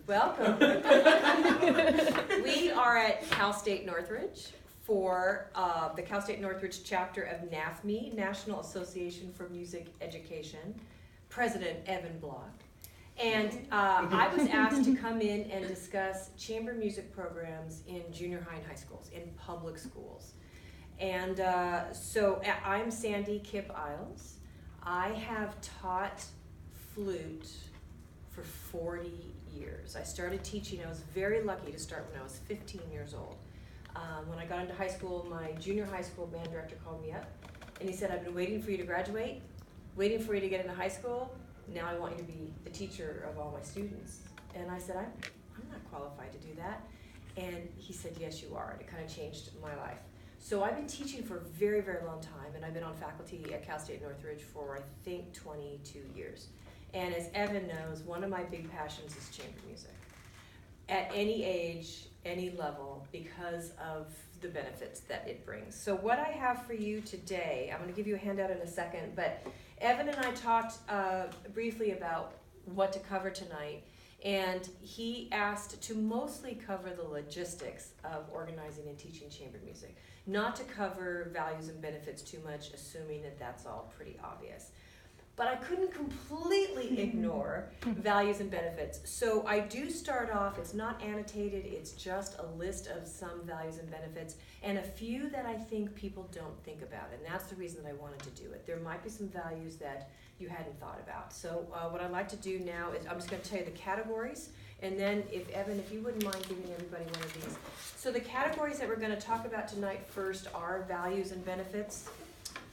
Welcome. We are at Cal State Northridge for the Cal State Northridge chapter of NAfME, National Association for Music Education, President Evan Block. And I was asked to come in and discuss chamber music programs in junior high and high schools, in public schools. And so I'm Sandy Kipp-lles. I have taught flute for 40 years. I started teaching, I was very lucky to start when I was 15 years old. When I got into high school, my junior high school band director called me up and he said, I've been waiting for you to graduate, waiting for you to get into high school. Now I want you to be the teacher of all my students. And I said, I'm not qualified to do that. And he said, yes, you are. And it kind of changed my life. So I've been teaching for a very, very long time, and I've been on faculty at Cal State Northridge for, I think, 22 years. And as Evan knows, one of my big passions is chamber music. At any age, any level, because of the benefits that it brings. So what I have for you today, I'm going to give you a handout in a second, but Evan and I talked briefly about what to cover tonight, and he asked to mostly cover the logistics of organizing and teaching chamber music, not to cover values and benefits too much, assuming that that's all pretty obvious. But I couldn't completely ignore values and benefits. So I do start off, it's not annotated, it's just a list of some values and benefits, and a few that I think people don't think about, and that's the reason that I wanted to do it. There might be some values that you hadn't thought about. So what I'd like to do now is, I'm just gonna tell you the categories, and then if Evan, if you wouldn't mind giving everybody one of these. So the categories that we're gonna talk about tonight first are values and benefits.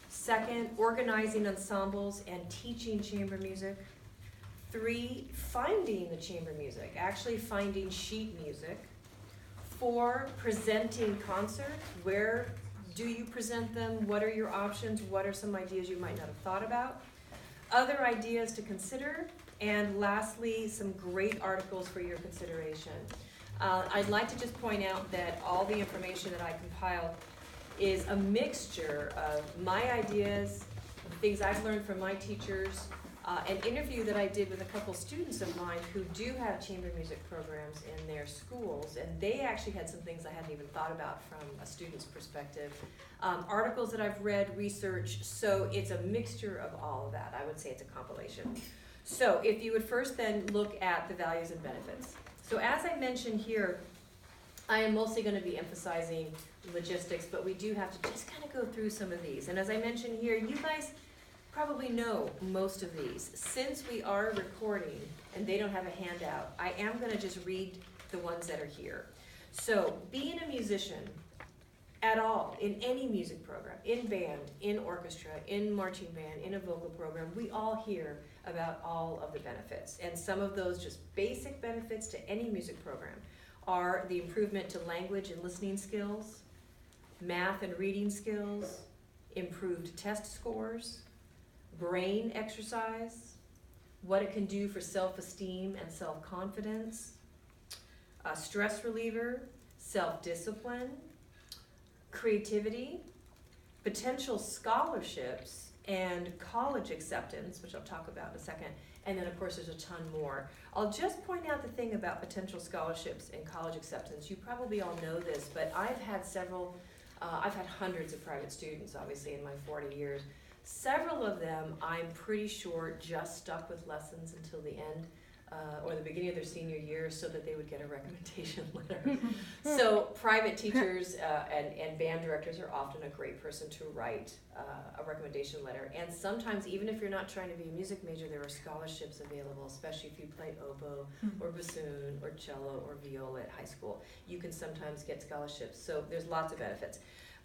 Second, organizing ensembles and teaching chamber music. 3, finding the chamber music, actually finding sheet music. 4, presenting concerts. Where do you present them? What are your options? What are some ideas you might not have thought about? Other ideas to consider. And lastly, some great articles for your consideration. I'd like to just point out that all the information that I compiled is a mixture of my ideas, things I've learned from my teachers, an interview that I did with a couple students of mine who do have chamber music programs in their schools, and they actually had some things I hadn't even thought about from a student's perspective, articles that I've read, research, so it's a mixture of all of that. I would say it's a compilation. So if you would first then look at the values and benefits. So as I mentioned here, I am mostly going to be emphasizing logistics, but we do have to just kind of go through some of these. And as I mentioned here, you guys probably know most of these. Since we are recording and they don't have a handout, I am going to just read the ones that are here. So being a musician at all, in any music program, in band, in orchestra, in marching band, in a vocal program, we all hear about all of the benefits. And some of those just basic benefits to any music program are the improvement to language and listening skills, math and reading skills, improved test scores, brain exercise, what it can do for self-esteem and self-confidence, a stress reliever, self-discipline, creativity, potential scholarships, and college acceptance, which I'll talk about in a second. And then, of course, there's a ton more. I'll just point out the thing about potential scholarships and college acceptance. You probably all know this, but I've had hundreds of private students, obviously, in my 40 years. Several of them, I'm pretty sure, just stuck with lessons until the end or the beginning of their senior year so that they would get a recommendation letter. So private teachers and band directors are often a great person to write a recommendation letter. And sometimes, even if you're not trying to be a music major, there are scholarships available, especially if you play oboe or bassoon or cello or viola at high school. You can sometimes get scholarships, so there's lots of benefits.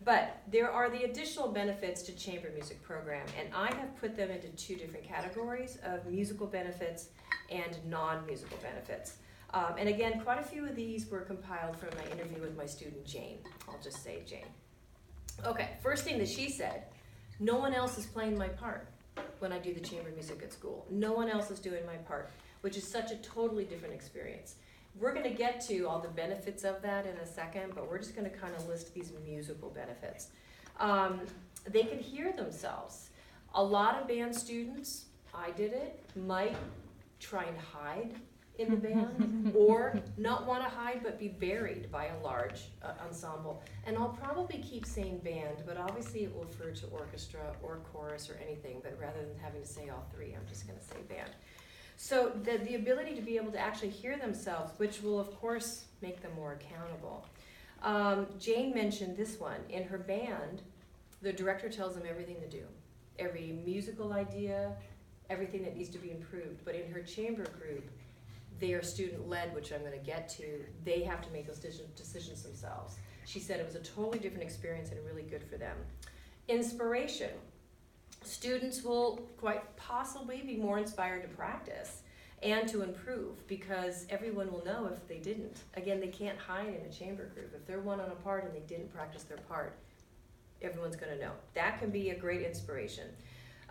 But there are the additional benefits to chamber music program, and I have put them into 2 different categories of musical benefits and non-musical benefits. And again, quite a few of these were compiled from my interview with my student Jane. I'll just say Jane. Okay, first thing that she said, no one else is playing my part when I do the chamber music at school. No one else is doing my part, which is such a totally different experience. We're going to get to all the benefits of that in a second, but we're just going to kind of list these musical benefits. They can hear themselves. A lot of band students, I did it, might try and hide in the band, or not want to hide but be buried by a large ensemble. And I'll probably keep saying band, but obviously it will refer to orchestra or chorus or anything, but rather than having to say all three, I'm just going to say band. So the ability to be able to actually hear themselves, which will of course make them more accountable. Jane mentioned this one. In her band, the director tells them everything to do. Every musical idea, everything that needs to be improved. But in her chamber group, they are student-led, which I'm going to get to. They have to make those decisions themselves. She said it was a totally different experience and really good for them. Inspiration. Students will quite possibly be more inspired to practice and to improve, because everyone will know if they didn't. Again, they can't hide in a chamber group. If they're one on a part and they didn't practice their part, everyone's going to know. That can be a great inspiration.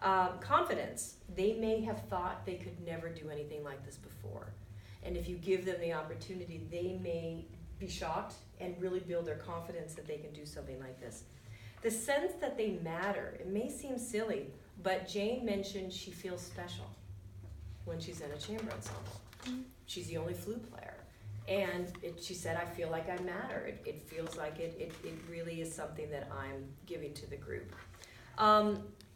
Confidence. They may have thought they could never do anything like this before. And if you give them the opportunity, they may be shocked and really build their confidence that they can do something like this. The sense that they matter. It may seem silly, but Jane mentioned she feels special when she's in a chamber ensemble. She's the only flute player. And she said, I feel like I matter. It feels like it really is something that I'm giving to the group.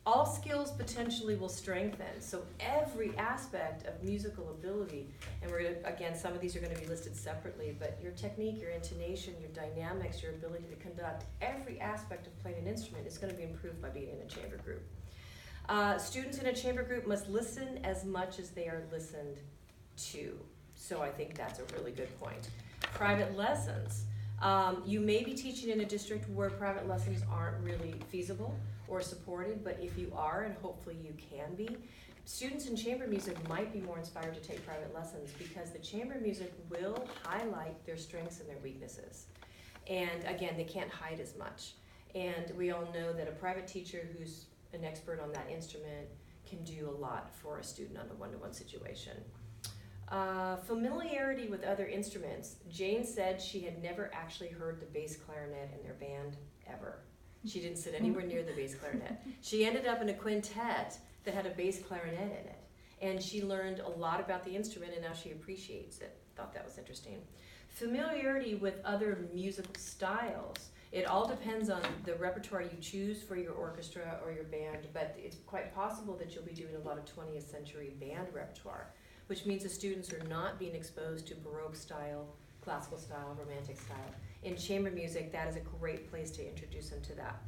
All skills potentially will strengthen. So every aspect of musical ability, and we're gonna, again, some of these are gonna be listed separately, but your technique, your intonation, your dynamics, your ability to conduct, every aspect of playing an instrument is gonna be improved by being in a chamber group. Students in a chamber group must listen as much as they are listened to. So I think that's a really good point. Private lessons. You may be teaching in a district where private lessons aren't really feasible or supported, but if you are, and hopefully you can be, students in chamber music might be more inspired to take private lessons, because the chamber music will highlight their strengths and their weaknesses. And again, they can't hide as much. And we all know that a private teacher who's an expert on that instrument can do a lot for a student on a one-to-one situation. Familiarity with other instruments. Jane said she had never actually heard the bass clarinet in their band ever. She didn't sit anywhere near the bass clarinet. She ended up in a quintet that had a bass clarinet in it. And she learned a lot about the instrument, and now she appreciates it. Thought that was interesting. Familiarity with other musical styles. It all depends on the repertoire you choose for your orchestra or your band, but it's quite possible that you'll be doing a lot of 20th century band repertoire, which means the students are not being exposed to Baroque style, classical style, romantic style. In chamber music, that is a great place to introduce them to that.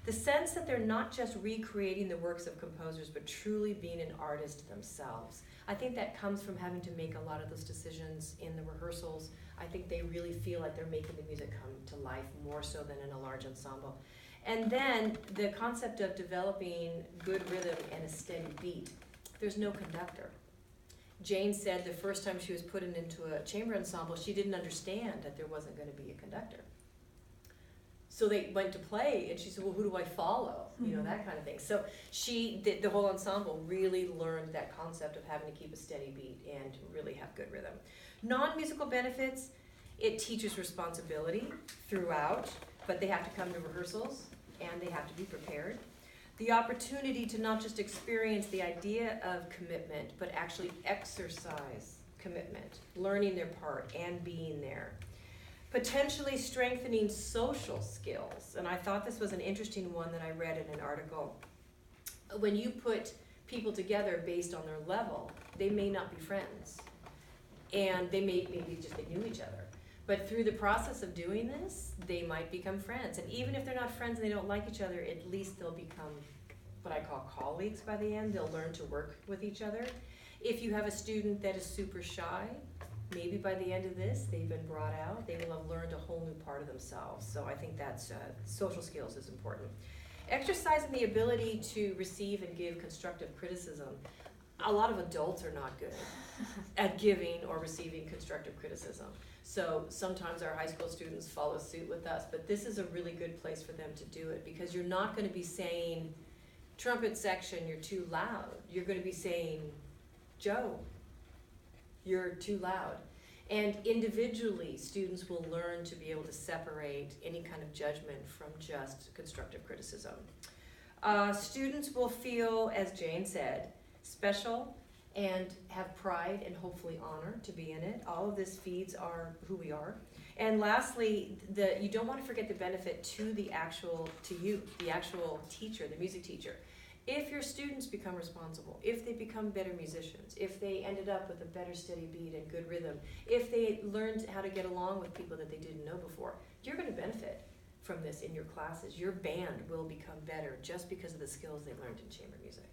The sense that they're not just recreating the works of composers, but truly being an artist themselves. I think that comes from having to make a lot of those decisions in the rehearsals. I think they really feel like they're making the music come to life more so than in a large ensemble. And then the concept of developing good rhythm and a steady beat. There's no conductor. Jane said the first time she was put into a chamber ensemble, she didn't understand that there wasn't going to be a conductor. So they went to play, and she said, well, who do I follow? You know, that kind of thing. So the whole ensemble really learned that concept of having to keep a steady beat and really have good rhythm. Non-musical benefits, it teaches responsibility throughout, but they have to come to rehearsals, and they have to be prepared. The opportunity to not just experience the idea of commitment, but actually exercise commitment, learning their part and being there. Potentially strengthening social skills. And I thought this was an interesting one that I read in an article. When you put people together based on their level, they may not be friends. And they maybe just they knew each other. But through the process of doing this, they might become friends. And even if they're not friends and they don't like each other, at least they'll become what I call colleagues by the end. They'll learn to work with each other. If you have a student that is super shy, maybe by the end of this, they've been brought out. They will have learned a whole new part of themselves. So I think that's social skills is important. Exercising the ability to receive and give constructive criticism. A lot of adults are not good at giving or receiving constructive criticism. So sometimes our high school students follow suit with us, but this is a really good place for them to do it, because you're not going to be saying, trumpet section, you're too loud. You're going to be saying, Joe, you're too loud. And individually, students will learn to be able to separate any kind of judgment from just constructive criticism. Students will feel, as Jane said, special and have pride and hopefully honor to be in it. All of this feeds are who we are. And lastly, you don't want to forget the benefit to the actual teacher, the music teacher. If your students become responsible, if they become better musicians, if they ended up with a better steady beat and good rhythm, if they learned how to get along with people that they didn't know before, you're going to benefit from this in your classes. Your band will become better just because of the skills they learned in chamber music.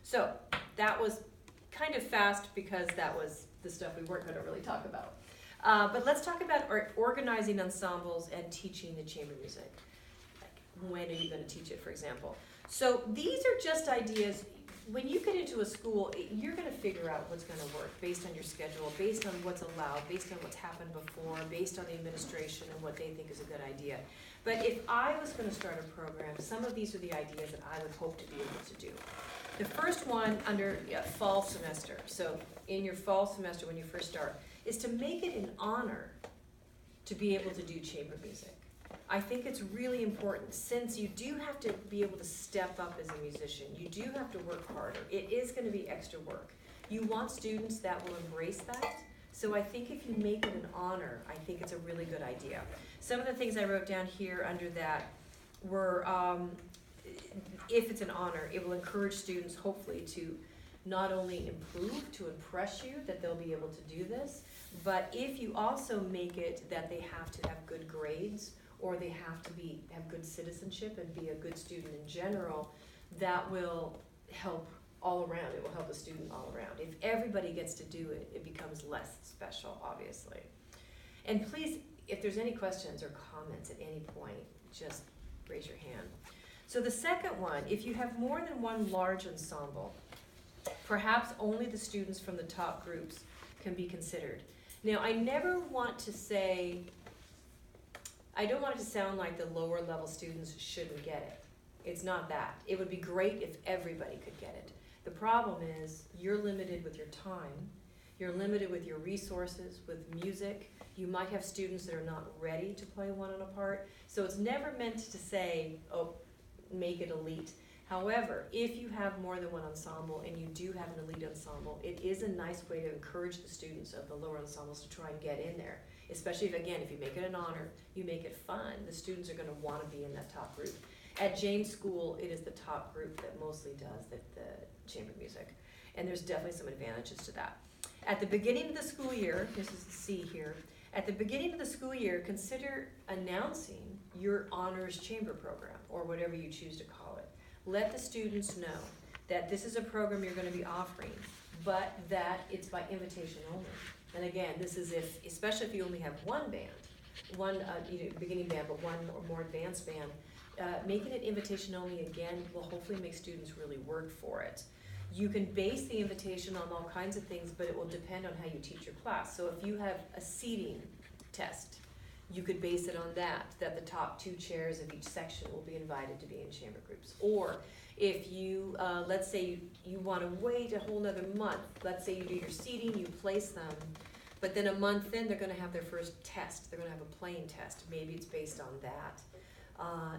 So that was kind of fast because that was the stuff we weren't going to really talk about. But let's talk about organizing ensembles and teaching the chamber music. When are you going to teach it, for example? So these are just ideas. When you get into a school, you're going to figure out what's going to work based on your schedule, based on what's allowed, based on what's happened before, based on the administration and what they think is a good idea. But if I was going to start a program, some of these are the ideas that I would hope to be able to do. The first one under fall semester, so in your fall semester when you first start, is to make it an honor to be able to do chamber music. I think it's really important, since you do have to be able to step up as a musician. You do have to work harder. It is going to be extra work. You want students that will embrace that. So I think if you make it an honor, I think it's a really good idea. Some of the things I wrote down here under that were, if it's an honor, it will encourage students hopefully to not only improve, to impress you that they'll be able to do this, but if you also make it that they have to have good grades, or they have to have good citizenship and be a good student in general, that will help all around. It will help the student all around. If everybody gets to do it, it becomes less special, obviously. And please, if there's any questions or comments at any point, just raise your hand. So the second one, if you have more than one large ensemble, perhaps only the students from the top groups can be considered. Now, I never want to say, I don't want it to sound like the lower level students shouldn't get it. It's not that. It would be great if everybody could get it. The problem is you're limited with your time. You're limited with your resources, with music. You might have students that are not ready to play one on a part. So it's never meant to say, oh, make it elite. However, if you have more than one ensemble and you do have an elite ensemble, it is a nice way to encourage the students of the lower ensembles to try and get in there. Especially if, again, if you make it an honor, you make it fun, the students are going to want to be in that top group. At James School, it is the top group that mostly does the chamber music. And there's definitely some advantages to that. At the beginning of the school year, this is the C here, at the beginning of the school year, consider announcing your honors chamber program, or whatever you choose to call it. Let the students know that this is a program you're going to be offering, but that it's by invitation only. And again, this is especially if you only have one band, one beginning band, but one or more advanced band, making it invitation only again will hopefully make students really work for it. You can base the invitation on all kinds of things, but it will depend on how you teach your class. So if you have a seating test, you could base it on that the top 2 chairs of each section will be invited to be in chamber groups. Or if you, let's say you want to wait a whole nother month, let's say you do your seating, you place them, but then a month in they're going to have their first test, they're going to have a playing test, maybe it's based on that.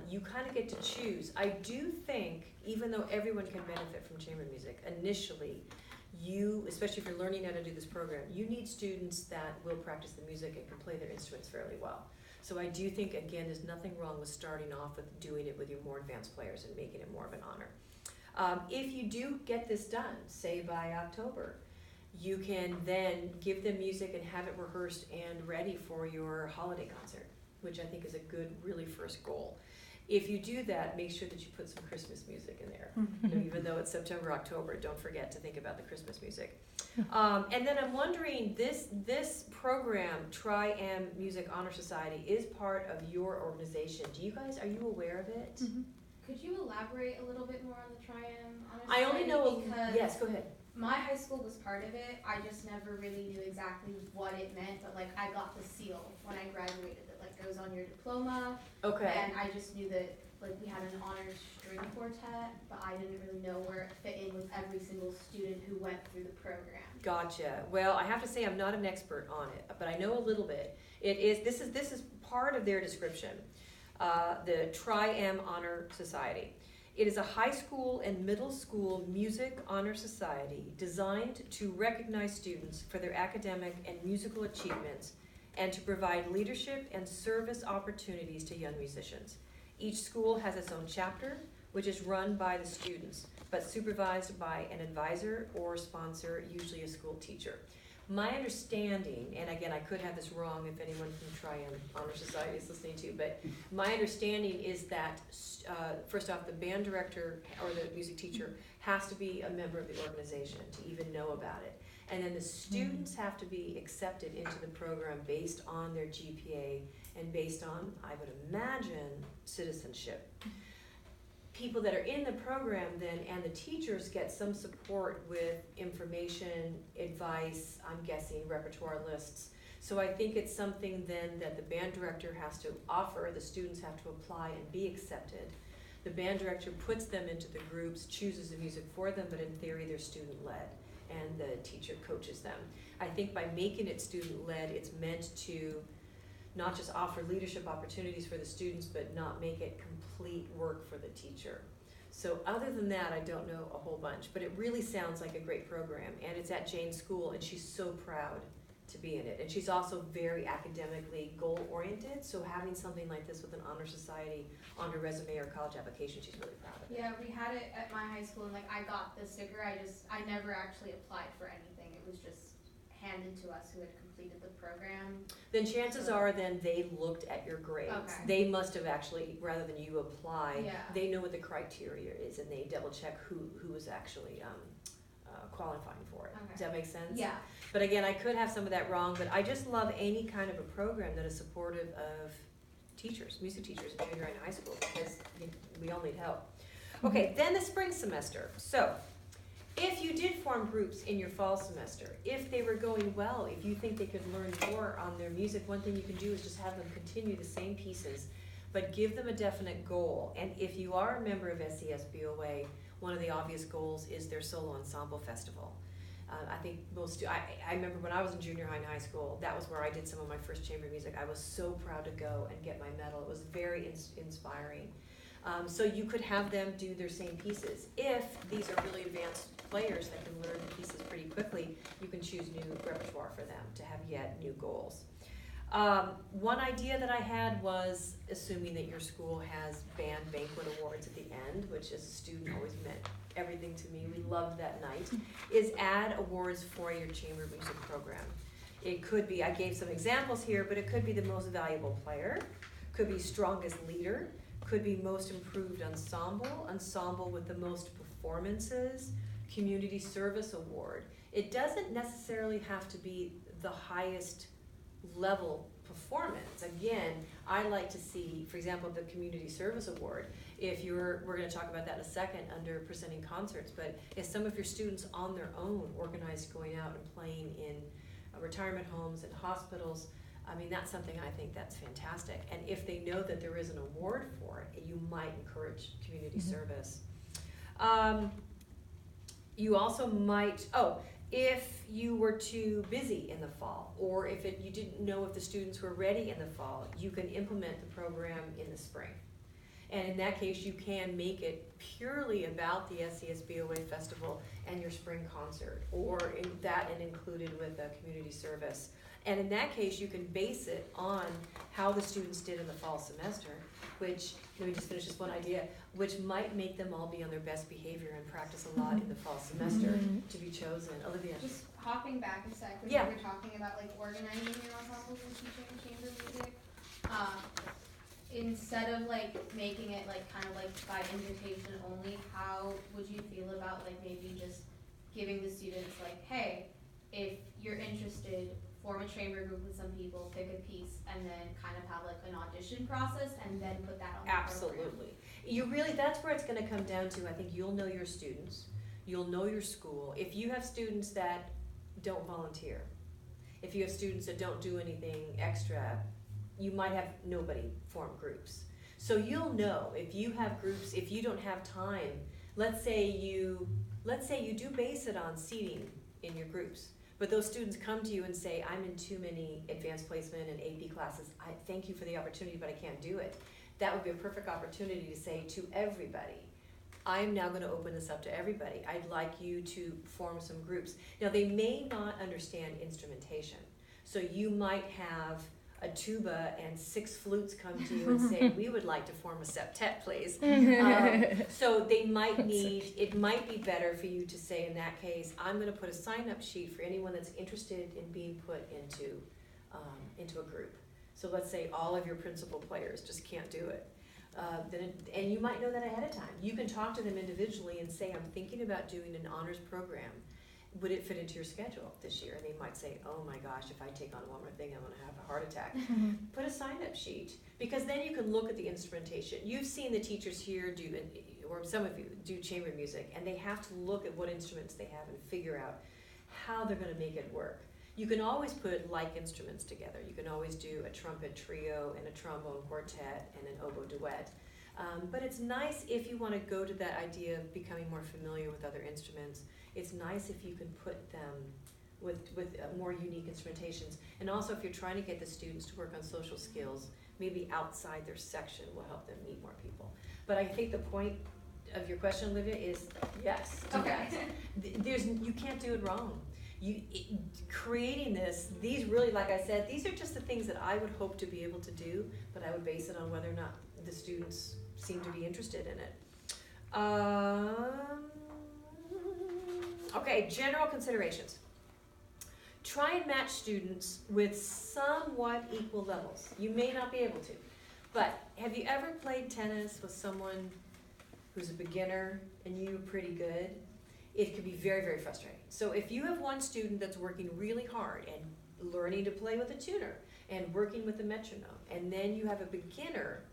You kind of get to choose. I do think, even though everyone can benefit from chamber music, initially, especially if you're learning how to do this program, you need students that will practice the music and can play their instruments fairly well. So I do think, again, there's nothing wrong with starting off with doing it with your more advanced players and making it more of an honor. If you do get this done, say by October, you can then give them music and have it rehearsed and ready for your holiday concert, which I think is a good, really first goal. If you do that, make sure that you put some Christmas music in there. Even though it's September, October, don't forget to think about the Christmas music. And then I'm wondering, this program, Tri-M Music Honor Society, is part of your organization. Are you aware of it? Mm-hmm. Could you elaborate a little bit more on the Tri-M Honor Society? I only know, yes, go ahead. My high school was part of it. I just never really knew exactly what it meant, but like I got the seal when I graduated that like goes on your diploma. Okay. And I just knew that like we had an honors string quartet, but I didn't really know where it fit in with every single student who went through the program. Gotcha. Well, I have to say I'm not an expert on it, but I know a little bit. This is part of their description. The Tri-M Honor Society. It is a high school and middle school music honor society designed to recognize students for their academic and musical achievements and to provide leadership and service opportunities to young musicians. Each school has its own chapter, which is run by the students, but supervised by an advisor or sponsor, usually a school teacher. My understanding, and again, I could have this wrong if anyone from Triumph Honor Society is listening to, but my understanding is that, first off, the band director or the music teacher has to be a member of the organization to even know about it. And then the students have to be accepted into the program based on their GPA and based on, I would imagine, citizenship. People that are in the program then and the teachers get some support with information, advice, I'm guessing repertoire lists. So I think it's something then that the band director has to offer, the students have to apply and be accepted. The band director puts them into the groups, chooses the music for them, but in theory they're student-led and the teacher coaches them. I think by making it student-led, it's meant to not just offer leadership opportunities for the students, but not make it complete work for the teacher. So other than that, I don't know a whole bunch, but it really sounds like a great program, and it's at Jane's school, and she's so proud to be in it. And she's also very academically goal-oriented, so having something like this with an honor society on her resume or college application, she's really proud of it. Yeah, we had it at my high school, and I got the sticker, I never actually applied for anything, it was just handed to us who had completed the program. Then chances are then they looked at your grades. Okay. They must have actually, rather than you apply, Yeah. they know what the criteria is and they double check who is actually qualifying for it. Okay. Does that make sense? Yeah. But again, I could have some of that wrong, but I just love any kind of a program that is supportive of teachers, music teachers in junior and high school, because we all need help. Okay, then the spring semester. So, if you did form groups in your fall semester, if they were going well, if you think they could learn more on their music, one thing you can do is just have them continue the same pieces, but give them a definite goal. And if you are a member of SESBOA, one of the obvious goals is their solo ensemble festival. I think I remember when I was in junior high and high school, that was where I did some of my first chamber music. I was so proud to go and get my medal. It was very inspiring. So you could have them do their same pieces. If these are really advanced players that can learn the pieces pretty quickly, you can choose new repertoire for them to have yet new goals. One idea that I had was, assuming that your school has band banquet awards at the end, which as a student always meant everything to me, we loved that night, is add awards for your chamber music program. It could be, I gave some examples here, but it could be the most valuable player, could be strongest leader, could be most improved ensemble with the most performances, community service award. It doesn't necessarily have to be the highest level performance. Again, I like to see, for example, the community service award. We're going to talk about that in a second under presenting concerts, but if some of your students on their own organized going out and playing in retirement homes and hospitals, I mean, that's something I think that's fantastic. And if they know that there is an award for it, you might encourage community service. You also might, if you were too busy in the fall, or if you didn't know if the students were ready in the fall, you can implement the program in the spring. And in that case, you can make it purely about the SESBOA Festival and your spring concert, or included with a community service. And in that case, you can base it on how the students did in the fall semester, which, let me just finish this one idea, which might make them all be on their best behavior and practice a lot in the fall semester to be chosen. Olivia? Just hopping back a sec, when Yeah. you were talking about organizing your ensembles and teaching chamber music, instead of making it kind of by invitation only, how would you feel about maybe just giving the students hey, if you're interested, form a chamber group with some people, pick a piece, and then kind of have an audition process, and then put that on the program. That's where it's going to come down to. I think you'll know your students, you'll know your school. If you have students that don't volunteer, if you have students that don't do anything extra, you might have nobody form groups. So you'll know if you have groups, if you don't have time, let's say you do base it on seating in your groups. But those students come to you and say, I'm in too many advanced placement and AP classes. I thank you for the opportunity, but I can't do it. That would be a perfect opportunity to say to everybody, I am now gonna open this up to everybody. I'd like you to form some groups. Now, they may not understand instrumentation, so you might have a tuba and 6 flutes come to you and say, we would like to form a septet, please. So they might need, it might be better for you to say, in that case, I'm gonna put a sign-up sheet for anyone that's interested in being put into a group. So let's say all of your principal players just can't do it. And you might know that ahead of time. You can talk to them individually and say, I'm thinking about doing an honors program. Would it fit into your schedule this year? And they might say, oh my gosh, if I take on one more thing, I'm gonna have a heart attack. Put a sign-up sheet, because then you can look at the instrumentation. You've seen the teachers here do, or some of you do chamber music, and they have to look at what instruments they have and figure out how they're gonna make it work. You can always put like instruments together. You can always do a trumpet trio and a trombone quartet and an oboe duet. But it's nice if you want to go to that idea of becoming more familiar with other instruments. It's nice if you can put them with more unique instrumentations. And also if you're trying to get the students to work on social skills, maybe outside their section will help them meet more people. But I think the point of your question, Olivia, is yes. Okay. You can't do it wrong. Creating this, these really, like I said, these are just the things that I would hope to be able to do, but I would base it on whether or not the students seem to be interested in it. Okay, general considerations. Try and match students with somewhat equal levels. You may not be able to, but have you ever played tennis with someone who's a beginner and you're pretty good? It could be very, very frustrating. So if you have one student that's working really hard and learning to play with a tuner and working with a metronome, and then you have a beginner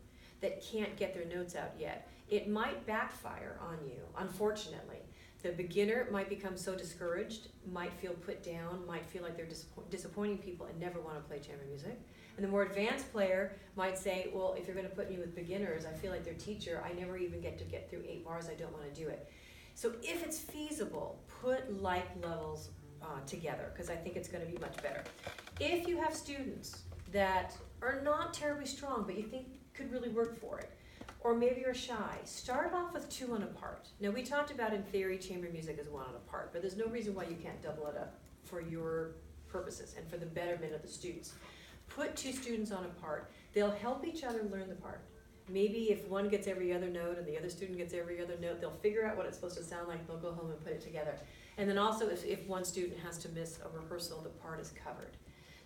that can't get their notes out yet, it might backfire on you, unfortunately. The beginner might become so discouraged, might feel put down, might feel like they're disappointing people and never want to play chamber music. And the more advanced player might say, well, if you're going to put me with beginners, I feel like their teacher, I never even get through 8 bars, I don't want to do it. So if it's feasible, put like levels together, because I think it's going to be much better. If you have students that are not terribly strong, but you think could really work for it, or maybe you're shy, start off with 2 on a part. Now we talked about in theory chamber music is 1 on a part, but there's no reason why you can't double it up for your purposes and for the betterment of the students. Put 2 students on a part. They'll help each other learn the part. Maybe if one gets every other note and the other student gets every other note, they'll figure out what it's supposed to sound like, they'll go home and put it together. And then also if one student has to miss a rehearsal, the part is covered.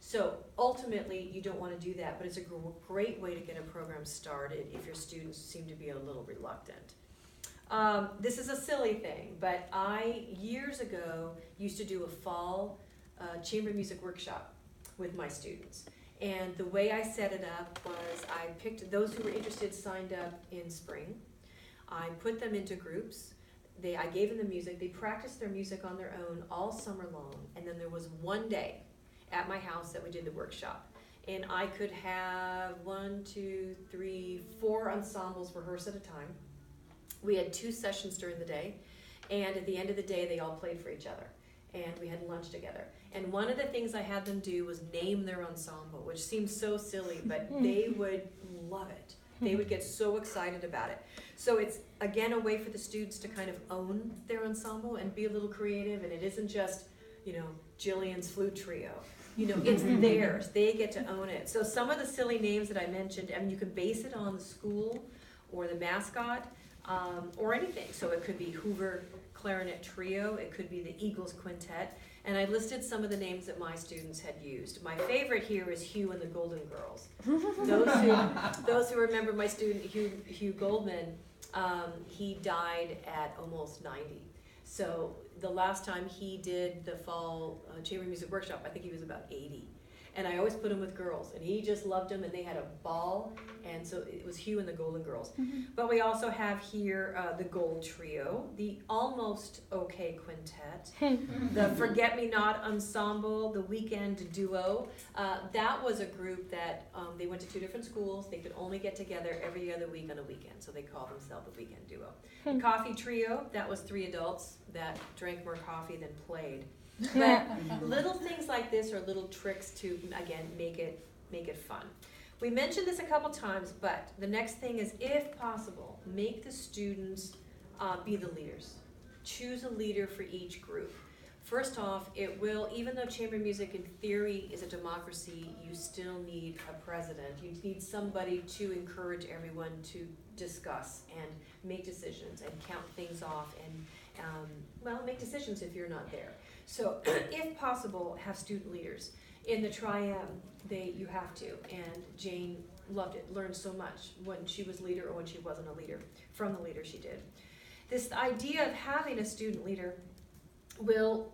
So ultimately, you don't want to do that, but it's a great way to get a program started if your students seem to be a little reluctant. This is a silly thing, but I, years ago, used to do a fall chamber music workshop with my students. And the way I set it up was I picked those who were interested, signed up in spring. I put them into groups. I gave them the music. They practiced their music on their own all summer long. And then there was one day at my house that we did the workshop. And I could have 1, 2, 3, 4 ensembles rehearse at a time. We had 2 sessions during the day. And at the end of the day, they all played for each other. And we had lunch together. And one of the things I had them do was name their ensemble, which seems so silly, but they would love it. They would get so excited about it. So it's, again, a way for the students to kind of own their ensemble and be a little creative. And it isn't just, Jillian's flute trio. It's theirs. They get to own it. So some of the silly names that I mentioned, you can base it on the school or the mascot or anything. So it could be Hoover Clarinet Trio. It could be the Eagles Quintet. And I listed some of the names that my students had used. My favorite here is Hugh and the Golden Girls. Those who remember my student Hugh Goldman, he died at almost 90. So the last time he did the fall chamber music workshop, I think he was about 80. And I always put him with girls, and he just loved them, and they had a ball, and so it was Hugh and the Golden Girls. Mm-hmm. But we also have here the Gold Trio, the Almost Okay Quintet, the Forget Me Not Ensemble, the Weekend Duo. That was a group that they went to 2 different schools. They could only get together every other week on a weekend, so they called themselves the Weekend Duo. The Coffee Trio, that was 3 adults that drank more coffee than played. But little things like this are little tricks to, again, make it fun. We mentioned this a couple times, but the next thing is, if possible, make the students be the leaders. Choose a leader for each group. First off, it will, even though chamber music in theory is a democracy, you still need a president. You need somebody to encourage everyone to discuss and make decisions and count things off and, make decisions if you're not there. So if possible, have student leaders. In the Tri-M, you have to, and Jane loved it, learned so much when she was leader or when she wasn't a leader, from the leader she did. This idea of having a student leader will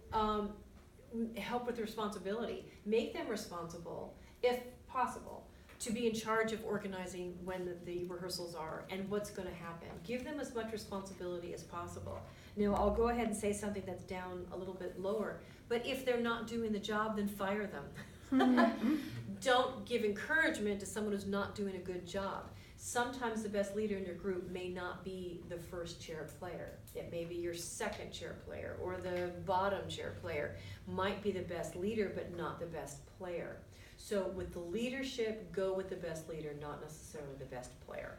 help with responsibility. Make them responsible, if possible, to be in charge of organizing when the rehearsals are and what's going to happen. Give them as much responsibility as possible. Now, I'll go ahead and say something that's down a little bit lower, but if they're not doing the job, then fire them. Don't give encouragement to someone who's not doing a good job. Sometimes the best leader in your group may not be the first chair player. It may be your second chair player, or the bottom chair player might be the best leader but not the best player. So with the leadership, go with the best leader, not necessarily the best player.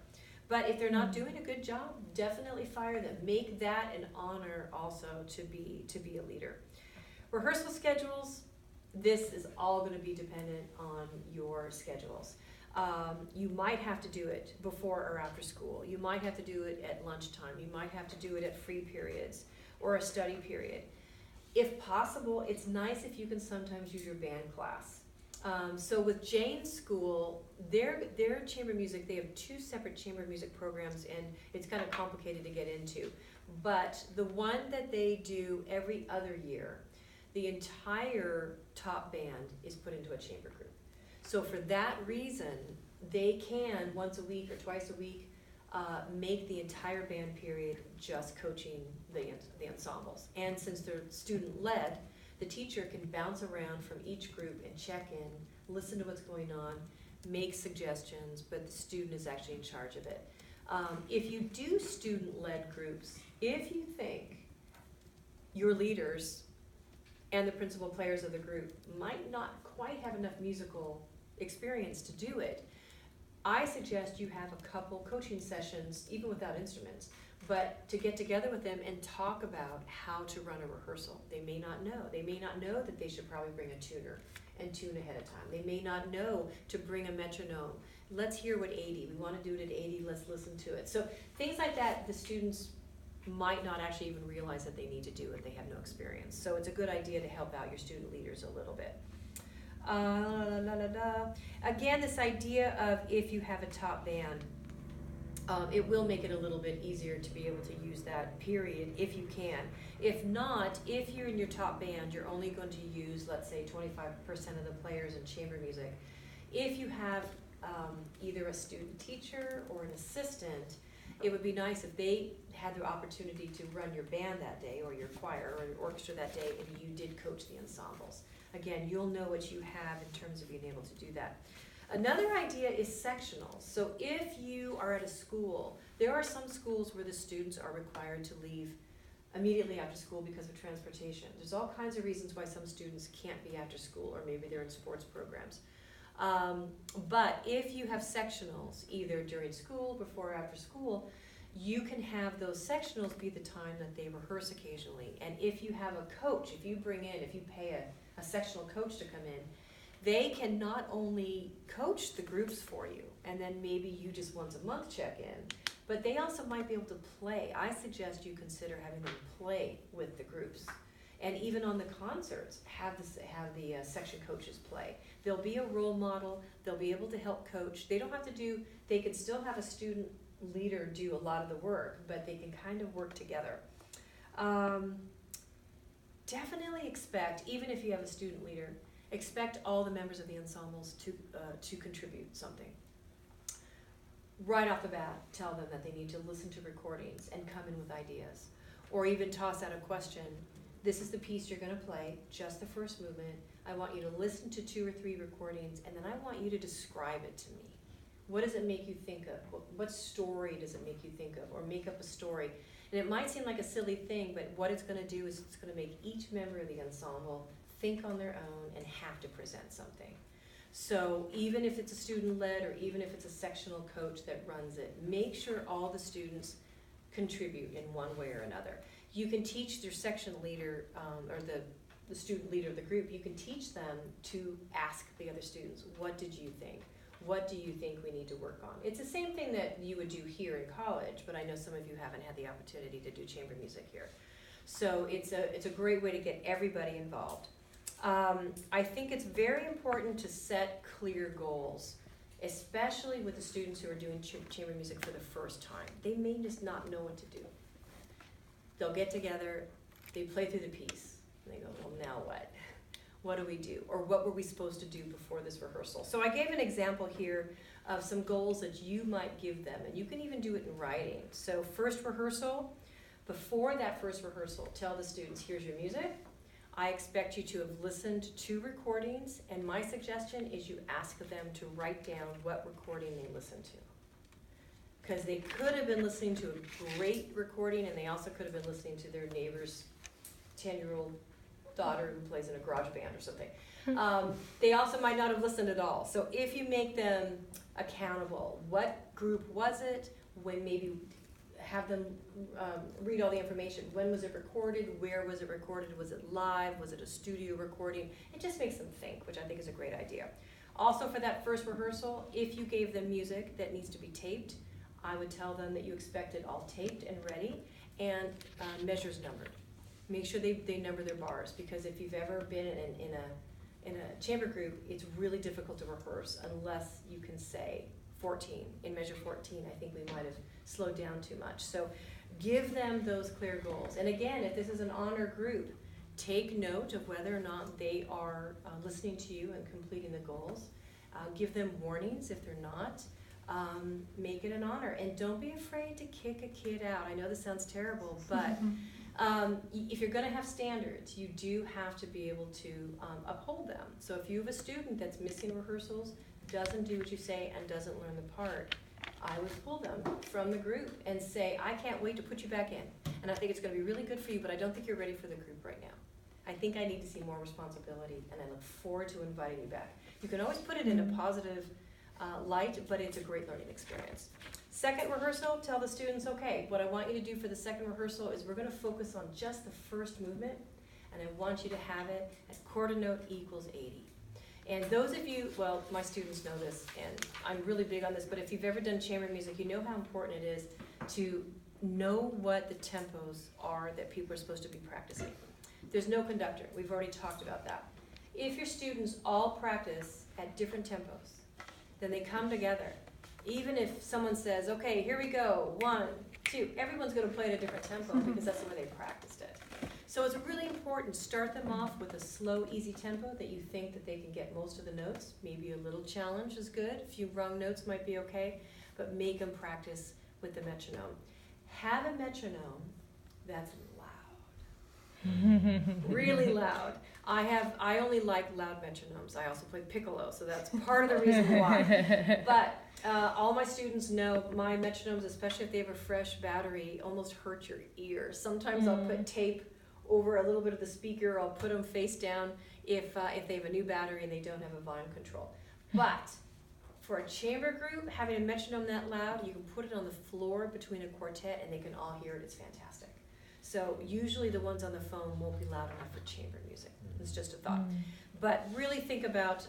But if they're not doing a good job, definitely fire them. Make that an honor also to be a leader. Rehearsal schedules, this is all going to be dependent on your schedules. You might have to do it before or after school. You might have to do it at lunchtime. You might have to do it at free periods or a study period. If possible, it's nice if you can sometimes use your band class. So with Jane's school, their chamber music, they have 2 separate chamber music programs, and it's kind of complicated to get into. But the one that they do every other year, the entire top band is put into a chamber group. So for that reason, they can once a week or twice a week make the entire band period just coaching the ensembles. And since they're student-led, the teacher can bounce around from each group and check in, listen to what's going on, make suggestions, but the student is actually in charge of it. If you do student-led groups, if you think your leaders and the principal players of the group might not quite have enough musical experience to do it, I suggest you have a couple coaching sessions, even without instruments, but to get together with them and talk about how to run a rehearsal. They may not know. They may not know that they should probably bring a tuner and tune ahead of time. They may not know to bring a metronome. Let's hear what 80, we want to do it at 80, let's listen to it. So things like that, the students might not actually even realize that they need to do if they have no experience. So it's a good idea to help out your student leaders a little bit. Again, this idea of if you have a top band, it will make it a little bit easier to be able to use that period if you can. If not, if you're in your top band, you're only going to use, let's say, 25% of the players in chamber music. If you have either a student teacher or an assistant, it would be nice if they had the opportunity to run your band that day, or your choir or your orchestra that day, and you did coach the ensembles. Again, you'll know what you have in terms of being able to do that. Another idea is sectionals. So if you are at a school, there are some schools where the students are required to leave immediately after school because of transportation. There's all kinds of reasons why some students can't be after school, or maybe they're in sports programs. But if you have sectionals, either during school, before or after school, you can have those sectionals be the time that they rehearse occasionally. And if you have a coach, if you pay a sectional coach to come in, they can not only coach the groups for you, and then maybe you just once a month check in, but they also might be able to play. I suggest you consider having them play with the groups. And even on the concerts, have the section coaches play. They'll be a role model, they'll be able to help coach. They don't have to do, they can still have a student leader do a lot of the work, but they can kind of work together. Definitely expect, even if you have a student leader, expect all the members of the ensembles to contribute something. Right off the bat, tell them that they need to listen to recordings and come in with ideas. Or even toss out a question. This is the piece you're going to play, just the first movement. I want you to listen to 2 or 3 recordings, and then I want you to describe it to me. What does it make you think of? What story does it make you think of? Or make up a story. And it might seem like a silly thing, but what it's going to do is it's going to make each member of the ensemble think on their own and have to present something. So even if it's a student-led, or even if it's a sectional coach that runs it, make sure all the students contribute in one way or another. You can teach your section leader, or the student leader of the group, you can teach them to ask the other students, what did you think? What do you think we need to work on? It's the same thing that you would do here in college, but I know some of you haven't had the opportunity to do chamber music here. So it's a great way to get everybody involved. I think it's very important to set clear goals, especially with the students who are doing chamber music for the first time. They may just not know what to do. They'll get together, they play through the piece, and they go, well, now what? What do we do? Or what were we supposed to do before this rehearsal? So I gave an example here of some goals that you might give them, and you can even do it in writing. So first rehearsal, before that first rehearsal, tell the students, here's your music. I expect you to have listened to recordings, and my suggestion is you ask them to write down what recording they listened to. Because they could have been listening to a great recording, and they also could have been listening to their neighbor's 10-year-old daughter who plays in a garage band or something. They also might not have listened at all. So if you make them accountable, what group was it, when maybe have them read all the information. When was it recorded? Where was it recorded? Was it live? Was it a studio recording? It just makes them think, which I think is a great idea. Also for that first rehearsal, if you gave them music that needs to be taped, I would tell them that you expect it all taped and ready and measures numbered. Make sure they number their bars, because if you've ever been in a chamber group, it's really difficult to rehearse unless you can say 14. In measure 14, I think we might have slowed down too much. So give them those clear goals. And again, if this is an honor group, take note of whether or not they are listening to you and completing the goals. Give them warnings if they're not. Make it an honor. And don't be afraid to kick a kid out. I know this sounds terrible, but if you're going to have standards, you do have to be able to uphold them. So if you have a student that's missing rehearsals, doesn't do what you say, and doesn't learn the part, I would pull them from the group and say, I can't wait to put you back in. And I think it's going to be really good for you, but I don't think you're ready for the group right now. I think I need to see more responsibility, and I look forward to inviting you back. You can always put it in a positive light, but it's a great learning experience. Second rehearsal, tell the students, okay, what I want you to do for the second rehearsal is we're going to focus on just the first movement, and I want you to have it as quarter note equals 80. And those of you, well, my students know this, and I'm really big on this, but if you've ever done chamber music, you know how important it is to know what the tempos are that people are supposed to be practicing. There's no conductor. We've already talked about that. If your students all practice at different tempos, then they come together. Even if someone says, okay, here we go, 1, 2, everyone's going to play at a different tempo because that's the way they practiced it. So it's really important, start them off with a slow, easy tempo that you think that they can get most of the notes. Maybe a little challenge is good. A few wrong notes might be okay, but make them practice with the metronome. Have a metronome that's loud. Really loud. I only like loud metronomes. I also play piccolo, so that's part of the reason why. But all my students know my metronomes, especially if they have a fresh battery, almost hurt your ear. Sometimes I'll put tape over a little bit of the speaker. I'll put them face down if they have a new battery and they don't have a volume control. But for a chamber group, having a metronome that loud, you can put it on the floor between a quartet and they can all hear it. It's fantastic. So usually the ones on the phone won't be loud enough for chamber music. It's just a thought. But really think about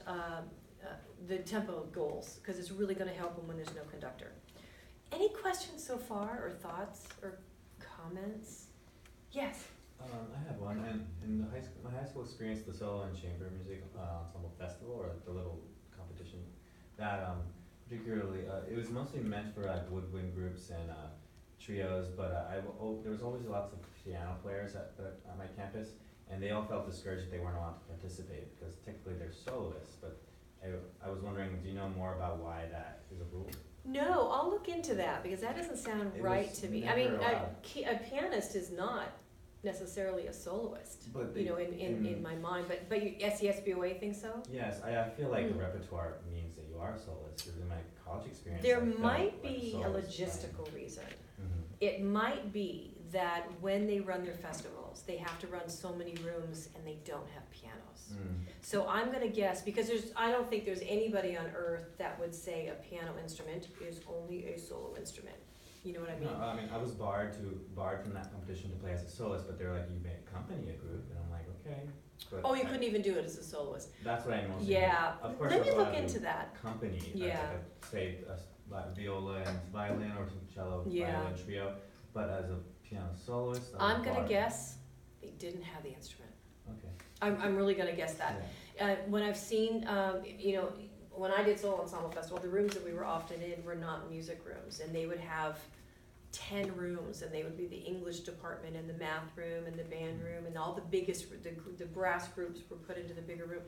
the tempo goals, because it's really going to help them when there's no conductor. Any questions so far, or thoughts, or comments? Yes? I have one. And in my high school experience, the solo and chamber music ensemble festival, or the little competition, that particularly, it was mostly meant for woodwind groups and trios, but there was always lots of piano players at my campus, and they all felt discouraged that they weren't allowed to participate because technically they're soloists. But I was wondering, do you know more about why that is a rule? No, I'll look into that because that doesn't sound right to me. I mean, a pianist is not necessarily a soloist, but they, in my mind. But you, SESBOA thinks so? Yes, I feel like the repertoire means that you are a soloist. Because in my college experience, there might be a logistical reason. It might be that when they run their festivals, they have to run so many rooms and they don't have pianos. So I'm going to guess, because I don't think there's anybody on earth that would say a piano instrument is only a solo instrument. You know what I mean? No, I mean, I was barred from that competition to play as a soloist, but they're like, you may accompany a group, and I'm like, okay. But Oh, you couldn't even do it as a soloist. That's what I mostly Yeah. do. Of course, Let I me was look allowed to into that. accompany, Yeah. say, like viola and violin or cello, Yeah. violin trio, but as a piano soloist, I'm gonna barred. guess they didn't have the instrument. Okay. I'm really gonna guess that. Yeah. When I've seen, when I did Solo Ensemble Festival, the rooms that we were often in were not music rooms, and they would have 10 rooms, and they would be the English department and the math room and the band room, and all the biggest, the brass groups were put into the bigger room.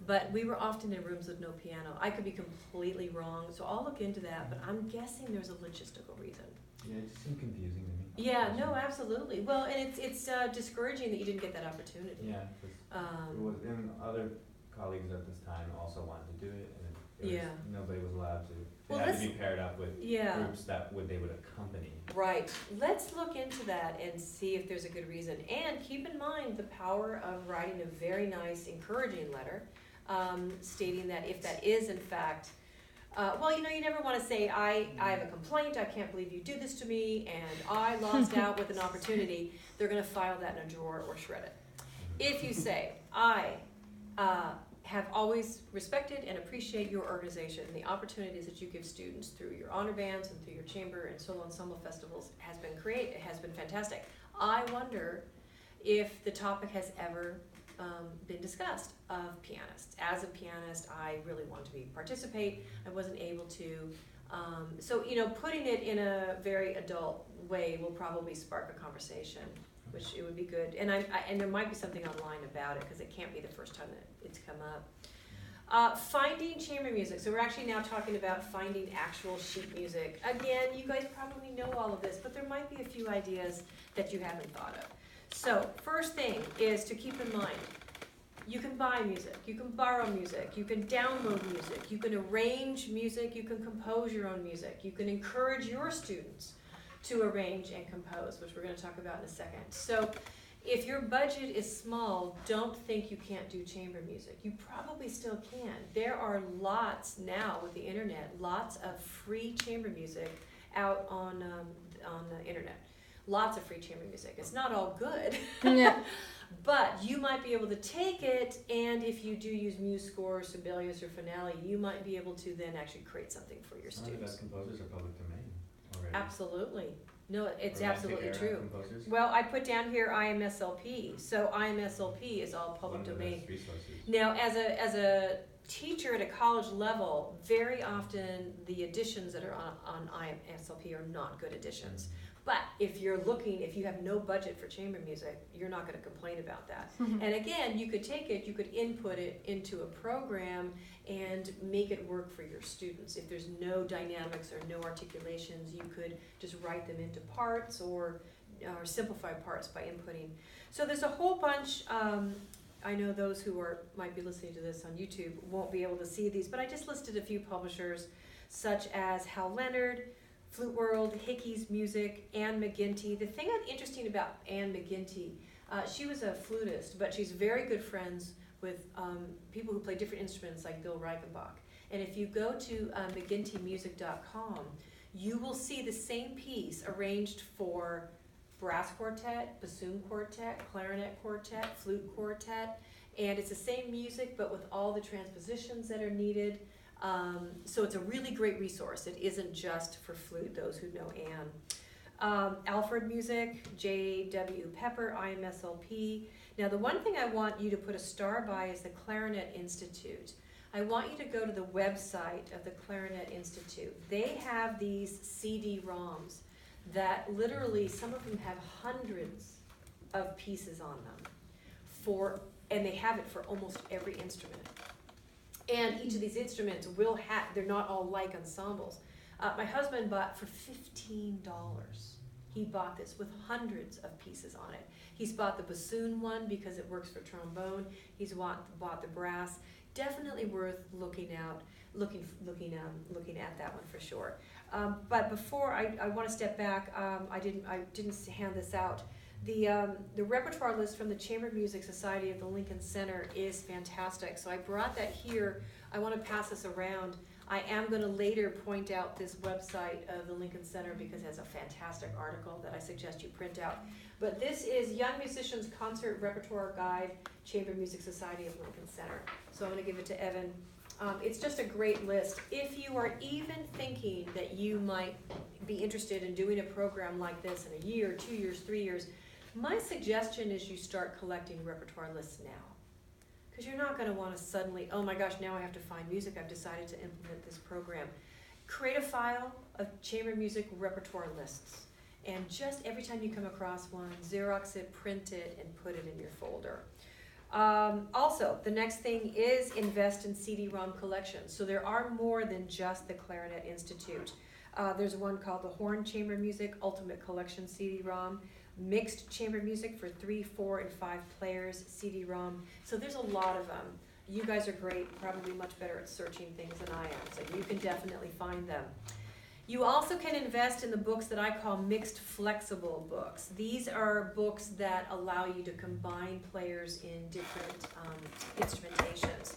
But we were often in rooms with no piano. I could be completely wrong, so I'll look into that, but I'm guessing there's a logistical reason. Yeah, it just seemed confusing to me. Yeah, no, absolutely. Well, and it's discouraging that you didn't get that opportunity. Yeah, because and other colleagues at this time also wanted to do it, and nobody was allowed to. They had to be paired up with groups that they would accompany. Right. Let's look into that and see if there's a good reason. And keep in mind the power of writing a very nice, encouraging letter, stating that if that is in fact. You never want to say, I have a complaint, I can't believe you did this to me, and I lost out with an opportunity. They're going to file that in a drawer or shred it. If you say, I have always respected and appreciate your organization and the opportunities that you give students through your honor bands and through your chamber and solo ensemble festivals has been fantastic. I wonder if the topic has ever been discussed of pianists. As a pianist, I really want to participate. I wasn't able to. Putting it in a very adult way will probably spark a conversation, which it would be good. And and there might be something online about it because it can't be the first time that it's come up. Finding chamber music. So we're actually now talking about finding actual sheet music. Again, you guys probably know all of this, but there might be a few ideas that you haven't thought of. So first thing is to keep in mind, you can buy music, you can borrow music, you can download music, you can arrange music, you can compose your own music, you can encourage your students to arrange and compose, which we're going to talk about in a second. So if your budget is small, don't think you can't do chamber music. You probably still can. There are lots now with the internet, lots of free chamber music out on the internet. Lots of free chamber music. It's not all good, but you might be able to take it, and if you do use MuseScore, Sibelius, or Finale, you might be able to then actually create something for your Some of the students. best composers are public domain already. Absolutely. No, it's Romantic absolutely era true. Composers. Well, I put down here IMSLP, so IMSLP is all public One of the domain. best resources. Now, as a teacher at a college level, very often the editions that are on IMSLP are not good editions. But if you have no budget for chamber music, you're not going to complain about that. And again, you could take it, you could input it into a program and make it work for your students. If there's no dynamics or no articulations, you could just write them into parts or simplify parts by inputting. So there's a whole bunch. I know those who might be listening to this on YouTube won't be able to see these, but I just listed a few publishers such as Hal Leonard, Flute World, Hickey's Music, Anne McGinty. The thing that's interesting about Anne McGinty, she was a flutist, but she's very good friends with people who play different instruments like Bill Reichenbach. And if you go to McGintymusic.com, you will see the same piece arranged for brass quartet, bassoon quartet, clarinet quartet, flute quartet, and it's the same music but with all the transpositions that are needed. So it's a really great resource. It isn't just for flute, those who know Anne. Alfred Music, J.W. Pepper, IMSLP. Now the one thing I want you to put a star by is the Clarinet Institute. I want you to go to the website of the Clarinet Institute. They have these CD-ROMs that literally, some of them have hundreds of pieces on them, and they have it for almost every instrument. And each of these instruments they're not all like ensembles. My husband bought for $15. He bought this with hundreds of pieces on it. He's bought the bassoon one because it works for trombone. He's bought the brass. Definitely worth looking at that one for sure. But before I want to step back, I didn't hand this out. The repertoire list from the Chamber Music Society of the Lincoln Center is fantastic. So I brought that here. I want to pass this around. I am gonna later point out this website of the Lincoln Center because it has a fantastic article that I suggest you print out. But this is Young Musicians Concert Repertoire Guide, Chamber Music Society of Lincoln Center. So I'm gonna give it to Evan. It's just a great list. If you are even thinking that you might be interested in doing a program like this in a year, 2 years, 3 years, my suggestion is you start collecting repertoire lists now. Because you're not gonna wanna suddenly, oh my gosh, now I have to find music, I've decided to implement this program. Create a file of chamber music repertoire lists. And just every time you come across one, Xerox it, print it, and put it in your folder. Also, the next thing is invest in CD-ROM collections. So there are more than just the Clarinet Institute. There's one called the Horn Chamber Music Ultimate Collection CD-ROM. Mixed chamber music for 3, 4, and 5 players, CD-ROM. So there's a lot of them. You guys are great, probably much better at searching things than I am, so you can definitely find them. You also can invest in the books that I call mixed flexible books. These are books that allow you to combine players in different instrumentations.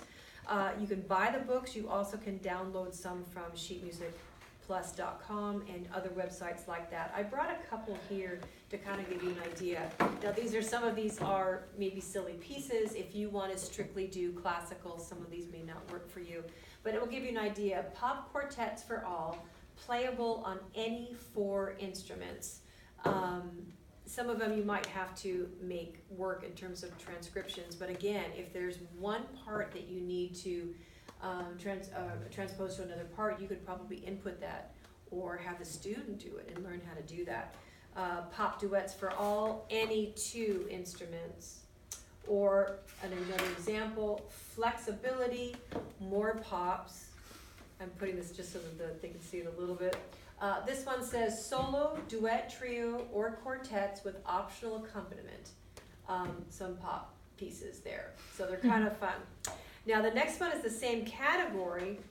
You can buy the books, you also can download some from sheetmusicplus.com and other websites like that. I brought a couple here to kind of give you an idea. Now some of these are maybe silly pieces. If you want to strictly do classical, some of these may not work for you. But it will give you an idea. Pop quartets for all, playable on any 4 instruments. Some of them you might have to make work in terms of transcriptions, but again, if there's one part that you need to transpose to another part, you could probably input that or have the student do it and learn how to do that. Pop duets for all, any 2 instruments. Or another example, flexibility, more pops. I'm putting this just so that they can see it a little bit. This one says solo, duet, trio, or quartets with optional accompaniment. Some pop pieces there. So they're kind of fun. Now the next one is the same category,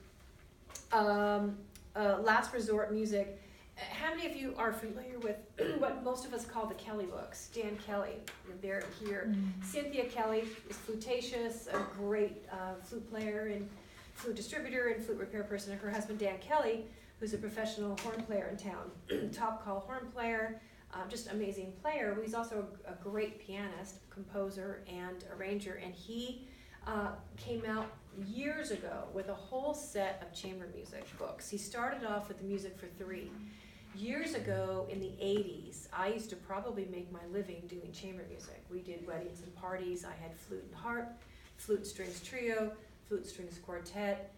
last resort music. How many of you are familiar with what most of us call the Kelly books? Dan Kelly, they're here. Cynthia Kelly is flutacious, a great flute player and flute distributor and flute repair person. And her husband Dan Kelly, who's a professional horn player in town, top call horn player, just amazing player. He's also a great pianist, composer, and arranger. And he came out years ago with a whole set of chamber music books. He started off with the music for 3. Years ago in the 80s, I used to probably make my living doing chamber music. We did weddings and parties. I had flute and harp, flute strings trio, flute strings quartet,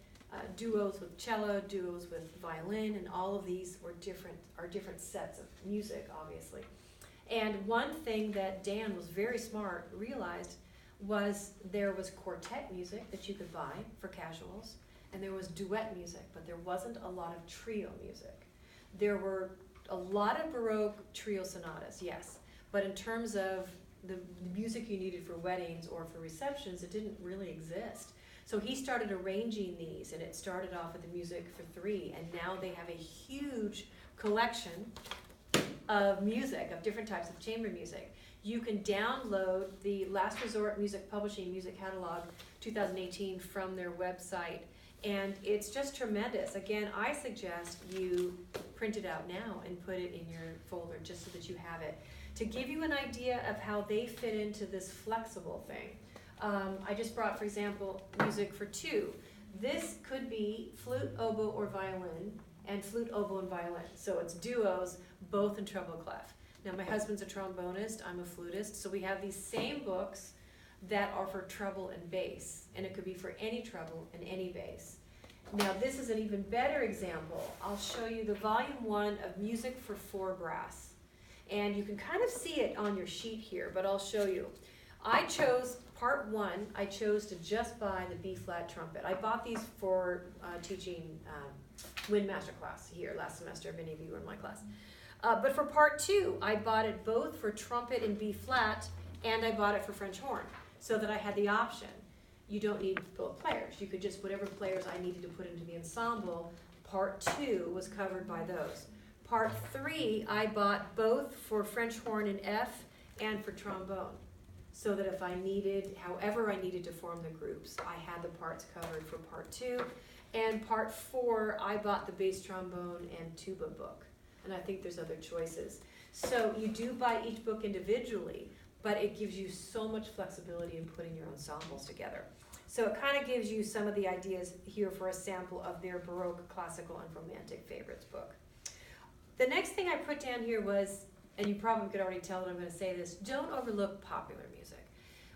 duos with cello, duos with violin, and all of these are different sets of music, obviously. And one thing that Dan was very smart, realized, was there was quartet music that you could buy for casuals, and there was duet music, but there wasn't a lot of trio music. There were a lot of Baroque trio sonatas, yes, but in terms of the music you needed for weddings or for receptions, it didn't really exist. So he started arranging these, and it started off with the music for 3, and now they have a huge collection of music, of different types of chamber music. You can download the Last Resort Music Publishing Music Catalog 2018 from their website, and it's just tremendous. Again, I suggest you print it out now and put it in your folder just so that you have it. To give you an idea of how they fit into this flexible thing, I just brought, for example, music for 2. This could be flute, oboe, or violin, and flute, oboe, and violin. So it's duos, both in treble clef. Now my husband's a trombonist, I'm a flutist, so we have these same books that are for treble and bass, and it could be for any treble and any bass. Now this is an even better example. I'll show you the volume 1 of Music for 4 Brass. And you can kind of see it on your sheet here, but I'll show you. I chose part 1, I chose to just buy the B-flat trumpet. I bought these for teaching wind master class here last semester, if any of you were in my class. But for part 2, I bought it both for trumpet and B-flat, and I bought it for French horn, so that I had the option. You don't need both players. You could just, whatever players I needed to put into the ensemble, part 2 was covered by those. Part 3, I bought both for French horn in F and for trombone, so that if I needed, however I needed to form the groups, I had the parts covered for part 2. And part 4, I bought the bass trombone and tuba book. And I think there's other choices. So you do buy each book individually, but it gives you so much flexibility in putting your ensembles together. So it kind of gives you some of the ideas here for a sample of their Baroque, Classical, and Romantic Favorites book. The next thing I put down here was, and you probably could already tell that I'm going to say this, don't overlook popular music.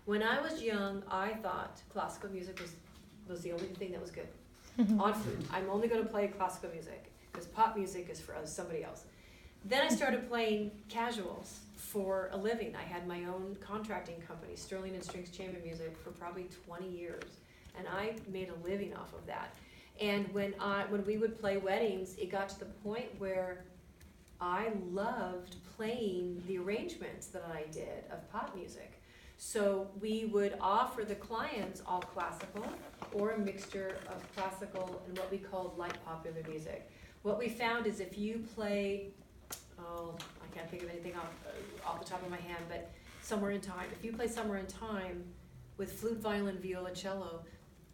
When I was young, I thought classical music was the only thing that was good. On flute, I'm only going to play classical music because pop music is for somebody else. Then I started playing casuals for a living. I had my own contracting company, Sterling and Strings Chamber Music, for probably 20 years, and I made a living off of that. And when we would play weddings, it got to the point where I loved playing the arrangements that I did of pop music. So we would offer the clients all classical or a mixture of classical and what we called light popular music. What we found is if you play, I can't think of anything off the top of my hand, but Somewhere in Time. If you play Somewhere in Time with flute, violin, viola, cello,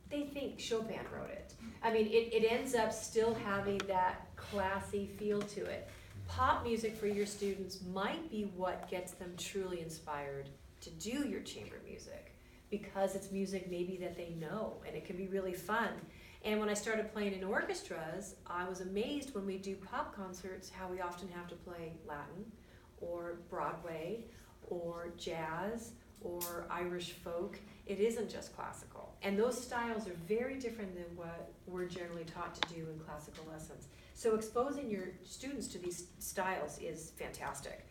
they think Chopin wrote it. I mean, it ends up still having that classy feel to it. Pop music for your students might be what gets them truly inspired to do your chamber music, because it's music maybe that they know, and it can be really fun. And when I started playing in orchestras, I was amazed when we do pop concerts how we often have to play Latin or Broadway or jazz or Irish folk. It isn't just classical. And those styles are very different than what we're generally taught to do in classical lessons. So exposing your students to these styles is fantastic.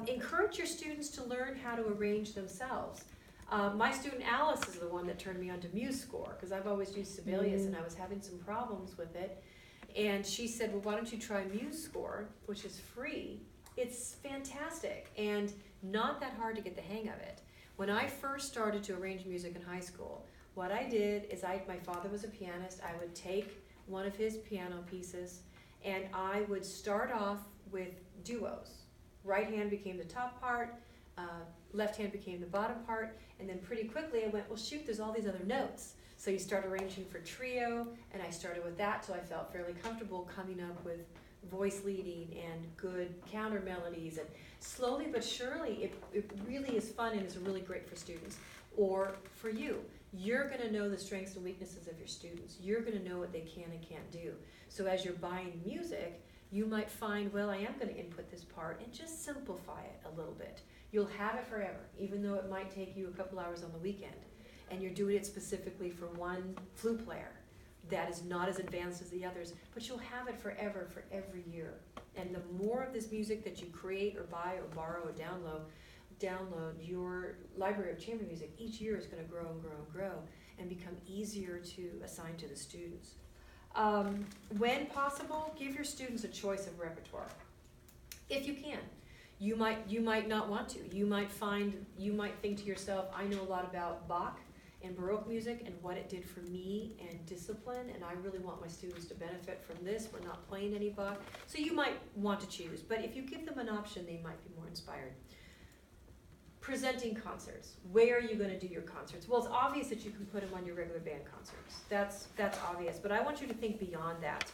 Encourage your students to learn how to arrange themselves. My student Alice is the one that turned me on to MuseScore, because I've always used Sibelius and I was having some problems with it. And she said, well, why don't you try MuseScore, which is free. It's fantastic and not that hard to get the hang of it. When I first started to arrange music in high school, what I did is my father was a pianist. I would take one of his piano pieces and I would start off with duos. Right hand became the top part, left hand became the bottom part, and then pretty quickly I went, well shoot, there's all these other notes. So you start arranging for trio, and I started with that till I felt fairly comfortable coming up with voice leading and good counter melodies, and slowly but surely it really is fun and is really great for students. Or for you, you're going to know the strengths and weaknesses of your students. You're going to know what they can and can't do. So as you're buying music, you might find, well, I am going to input this part and just simplify it a little bit. You'll have it forever, even though it might take you a couple hours on the weekend. And you're doing it specifically for one flute player that is not as advanced as the others, but you'll have it forever for every year. And the more of this music that you create or buy or borrow or download, your library of chamber music each year is going to grow and grow and grow and become easier to assign to the students. When possible, give your students a choice of repertoire. If you can. You might not want to. You might think to yourself, I know a lot about Bach and Baroque music and what it did for me and discipline, and I really want my students to benefit from this. We're not playing any Bach. So you might want to choose, but if you give them an option, they might be more inspired. Presenting concerts. Where are you going to do your concerts? Well, it's obvious that you can put them on your regular band concerts. That's obvious, but I want you to think beyond that.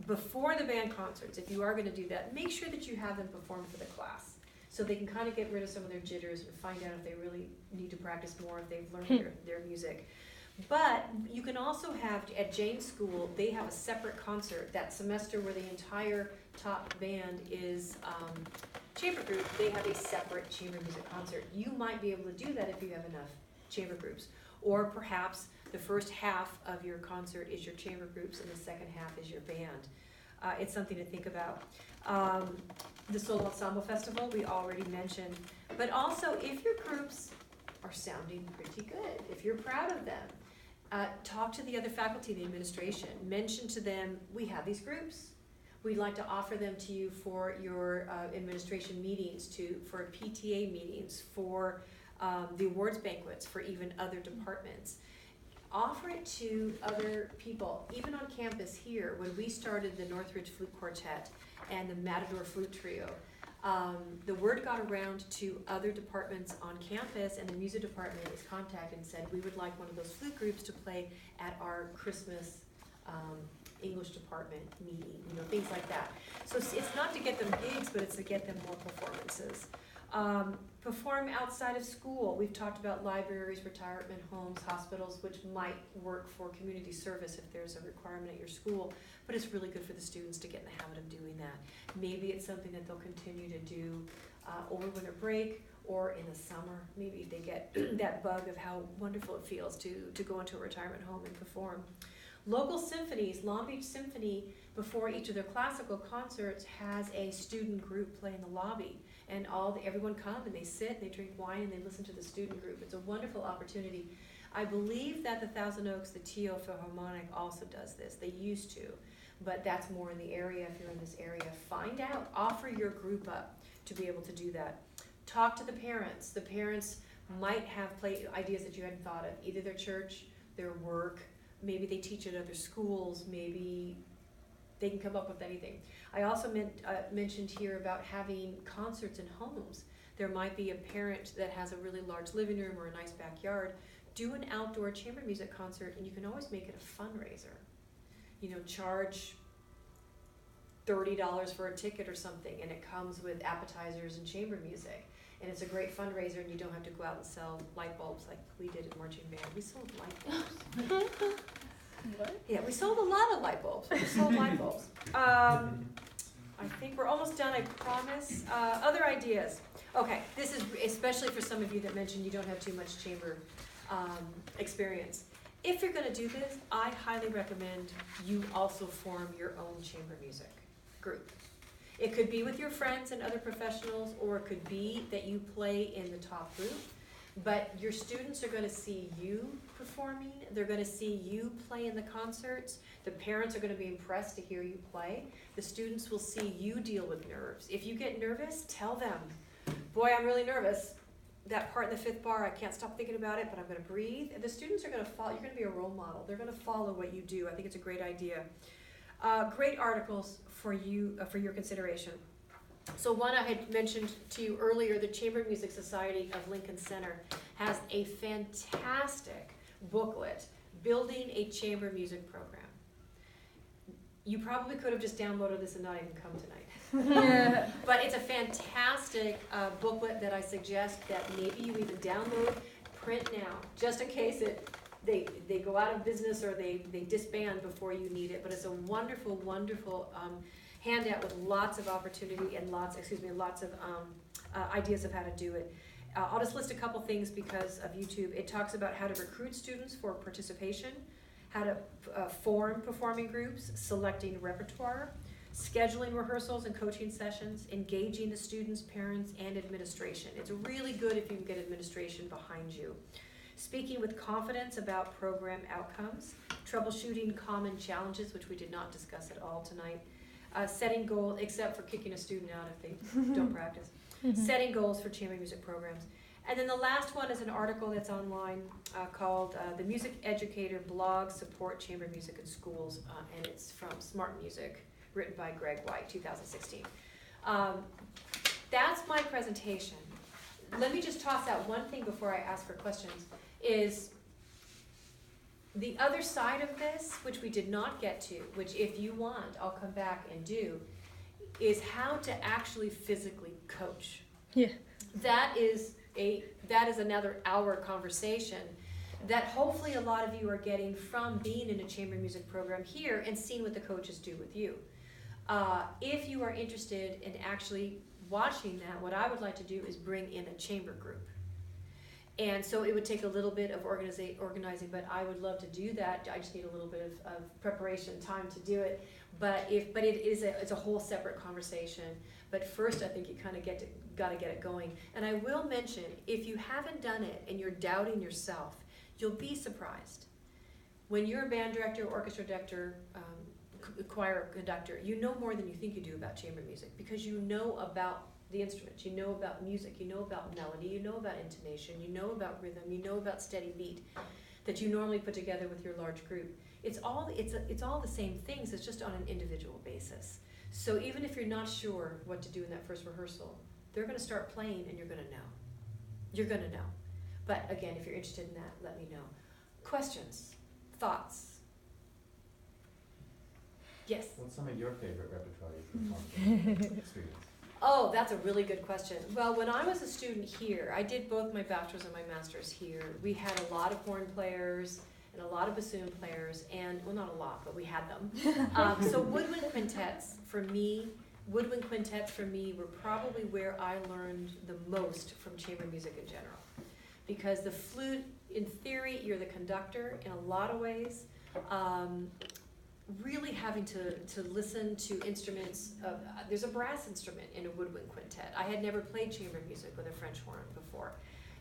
Before the band concerts, if you are going to do that, make sure that you have them perform for the class, so they can kind of get rid of some of their jitters and find out if they really need to practice more, if they've learned their music. But you can also have, at Jane's school, they have a separate concert that semester where the entire top band is chamber group. They have a separate chamber music concert. You might be able to do that if you have enough chamber groups. Or perhaps the first half of your concert is your chamber groups and the second half is your band. It's something to think about. The Solo Ensemble Festival, we already mentioned. But also, if your groups are sounding pretty good, if you're proud of them, talk to the other faculty and the administration. Mention to them, we have these groups. We'd like to offer them to you for your administration meetings, for PTA meetings, for the awards banquets, for even other departments. Offer it to other people. Even on campus here, when we started the Northridge Flute Quartet and the Matador Flute Trio, The word got around to other departments on campus, and the music department was contacted and said, we would like one of those flute groups to play at our Christmas English department meeting, things like that. So it's not to get them gigs, but it's to get them more performances. Perform outside of school. We've talked about libraries, retirement homes, hospitals, which might work for community service if there's a requirement at your school, but it's really good for the students to get in the habit of doing that. Maybe it's something that they'll continue to do over winter break or in the summer. Maybe they get that bug of how wonderful it feels to go into a retirement home and perform. Local symphonies. Long Beach Symphony, before each of their classical concerts, has a student group play in the lobby. And everyone come and they sit, they drink wine, and they listen to the student group. It's a wonderful opportunity. I believe that the Thousand Oaks, the TO Philharmonic, also does this. They used to, but that's more in the area. If you're in this area, find out, offer your group up to be able to do that. Talk to the parents. The parents might have play ideas that you hadn't thought of, either their church, their work, maybe they teach at other schools, maybe they can come up with anything. I also mentioned here about having concerts in homes. There might be a parent that has a really large living room or a nice backyard. Do an outdoor chamber music concert, and you can always make it a fundraiser. Charge $30 for a ticket or something, and it comes with appetizers and chamber music. And it's a great fundraiser, and you don't have to go out and sell light bulbs like we did at marching band. We sold light bulbs. What? Yeah, we sold a lot of light bulbs. We sold light bulbs. I think we're almost done, I promise. Other ideas. Okay, this is especially for some of you that mentioned you don't have too much chamber experience. If you're gonna do this, I highly recommend you also form your own chamber music group. It could be with your friends and other professionals, or it could be that you play in the top group. But your students are going to see you performing. They're going to see you play in the concerts. The parents are going to be impressed to hear you play. The students will see you deal with nerves. If you get nervous, tell them, boy, I'm really nervous. That part in the fifth bar, I can't stop thinking about it, but I'm going to breathe. And the students are going to follow. You're going to be a role model. They're going to follow what you do. I think it's a great idea. Great articles for you for your consideration. So one I had mentioned to you earlier, the Chamber Music Society of Lincoln Center has a fantastic booklet, Building a Chamber Music Program. You probably could have just downloaded this and not even come tonight. But it's a fantastic booklet that I suggest that maybe you even download, print now, just in case they go out of business or they disband before you need it. But it's a wonderful, wonderful handout with lots of opportunity and lots of ideas of how to do it. I'll just list a couple things because of YouTube. It talks about how to recruit students for participation, how to form performing groups, selecting repertoire, scheduling rehearsals and coaching sessions, engaging the students, parents, and administration. It's really good if you can get administration behind you. Speaking with confidence about program outcomes, troubleshooting common challenges, which we did not discuss at all tonight. Setting goals, except for kicking a student out if they don't practice. Setting goals for chamber music programs. And then the last one is an article that's online called The Music Educator Blog Support Chamber Music in Schools, and it's from Smart Music, written by Greg White, 2016. That's my presentation. Let me just toss out one thing before I ask for questions, is the other side of this, which we did not get to, which if you want, I'll come back and do, is how to actually physically coach. Yeah. That is another hour conversation that hopefully a lot of you are getting from being in a chamber music program here and seeing what the coaches do with you. If you are interested in actually watching that, what I would like to do is bring in a chamber group. And so it would take a little bit of organizing, but I would love to do that. I just need a little bit of preparation time to do it. But it's a whole separate conversation. But first, I think you kind of got to get it going. And I will mention, if you haven't done it and you're doubting yourself, you'll be surprised. When you're a band director, orchestra director, choir conductor, you know more than you think you do about chamber music because you know about the instruments, you know about music, you know about melody, you know about intonation, you know about rhythm, you know about steady beat that you normally put together with your large group. It's all the same things, it's just on an individual basis. So even if you're not sure what to do in that first rehearsal, they're gonna start playing and you're gonna know. You're gonna know. But again, if you're interested in that, let me know. Questions, thoughts? Yes? What's some of your favorite repertoire you've experienced? Oh, that's a really good question. Well, when I was a student here, I did both my bachelor's and my master's here. We had a lot of horn players and a lot of bassoon players, and, well, not a lot, but we had them. So woodwind quintets for me were probably where I learned the most from chamber music in general. Because the flute, in theory, you're the conductor in a lot of ways. Really having to listen to instruments, there's a brass instrument in a woodwind quintet. I had never played chamber music with a French horn before.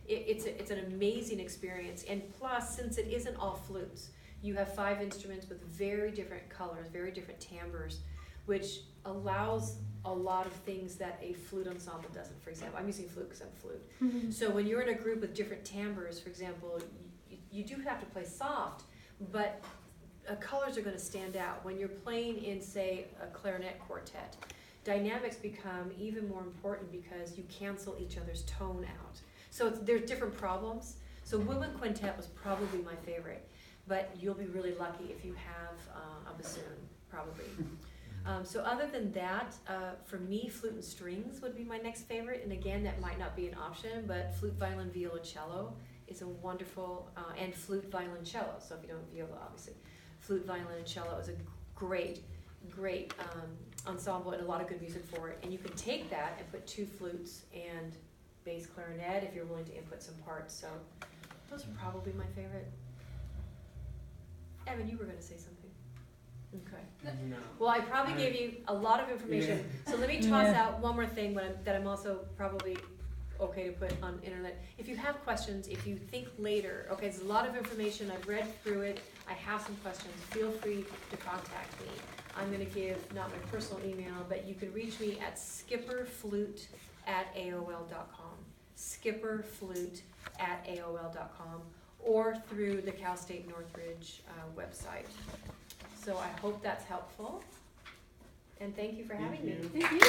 It's an amazing experience, and plus, since it isn't all flutes, you have 5 instruments with very different colors, very different timbres, which allows a lot of things that a flute ensemble doesn't. For example, I'm using flute because I'm flute. So when you're in a group with different timbres, for example, you do have to play soft, but colors are going to stand out. When you're playing in, say, a clarinet quartet, dynamics become even more important because you cancel each other's tone out. So there's different problems. So woodwind quintet was probably my favorite, but you'll be really lucky if you have a bassoon, probably. So other than that, for me, flute and strings would be my next favorite. And again, that might not be an option, but flute, violin, violoncello is a wonderful, and flute, violoncello. So if you don't viola, obviously. Flute, violin, and cello is a great ensemble and a lot of good music for it. And you can take that and put 2 flutes and bass clarinet if you're willing to input some parts. So those are probably my favorite. Evan, you were going to say something. Okay. No. Well, I probably gave you a lot of information. So let me toss out one more thing that I'm also probably okay to put on internet. If you have questions, if you think later, okay, there's a lot of information, I've read through it, I have some questions, feel free to contact me. I'm gonna give, not my personal email, but you can reach me at skipperflute@aol.com, skipperflute@aol.com, or through the Cal State Northridge website. So I hope that's helpful, and thank you for having me. you. Thank you.